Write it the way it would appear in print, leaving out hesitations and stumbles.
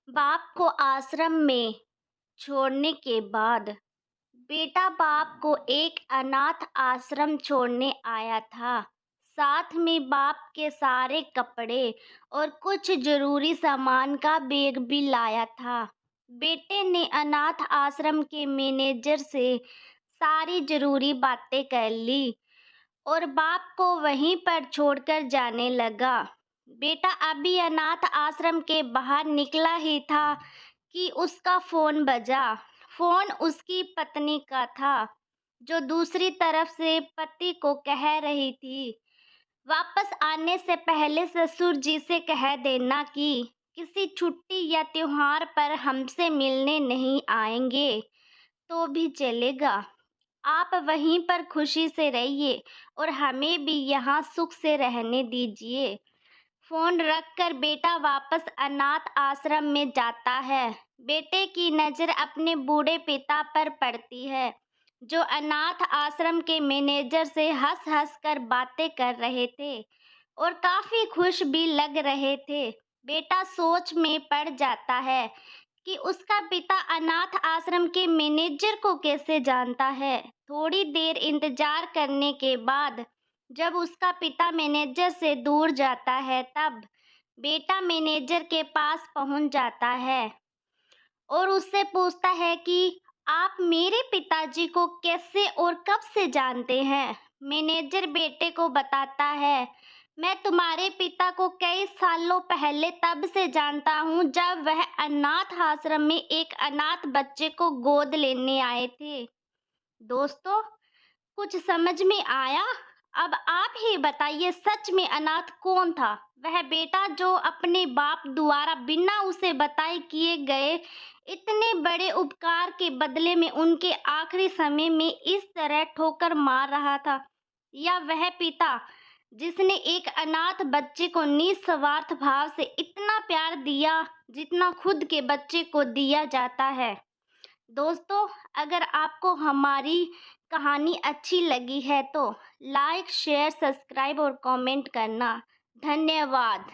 बाप को आश्रम में छोड़ने के बाद बेटा बाप को एक अनाथ आश्रम छोड़ने आया था। साथ में बाप के सारे कपड़े और कुछ जरूरी सामान का बैग भी लाया था। बेटे ने अनाथ आश्रम के मैनेजर से सारी जरूरी बातें कर ली और बाप को वहीं पर छोड़कर जाने लगा। बेटा अभी अनाथ आश्रम के बाहर निकला ही था कि उसका फोन बजा। फोन उसकी पत्नी का था, जो दूसरी तरफ से पति को कह रही थी, वापस आने से पहले ससुर जी से कह देना कि किसी छुट्टी या त्योहार पर हमसे मिलने नहीं आएंगे तो भी चलेगा। आप वहीं पर खुशी से रहिए और हमें भी यहाँ सुख से रहने दीजिए। फोन रखकर बेटा वापस अनाथ आश्रम में जाता है। बेटे की नजर अपने बूढ़े पिता पर पड़ती है, जो अनाथ आश्रम के मैनेजर से हंस हंस कर बातें कर रहे थे और काफी खुश भी लग रहे थे। बेटा सोच में पड़ जाता है कि उसका पिता अनाथ आश्रम के मैनेजर को कैसे जानता है। थोड़ी देर इंतजार करने के बाद जब उसका पिता मैनेजर से दूर जाता है, तब बेटा मैनेजर के पास पहुंच जाता है और उससे पूछता है कि आप मेरे पिताजी को कैसे और कब से जानते हैं। मैनेजर बेटे को बताता है, मैं तुम्हारे पिता को कई सालों पहले तब से जानता हूँ जब वह अनाथ आश्रम में एक अनाथ बच्चे को गोद लेने आए थे। दोस्तों, कुछ समझ में आया? अब आप ही बताइए, सच में अनाथ कौन था? वह बेटा जो अपने बाप द्वारा बिना उसे बताए किए गए इतने बड़े उपकार के बदले में उनके आखिरी समय में इस तरह ठोकर मार रहा था, या वह पिता जिसने एक अनाथ बच्चे को निस्वार्थ भाव से इतना प्यार दिया जितना खुद के बच्चे को दिया जाता है। दोस्तों, अगर आपको हमारी कहानी अच्छी लगी है तो लाइक, शेयर, सब्सक्राइब और कमेंट करना। धन्यवाद।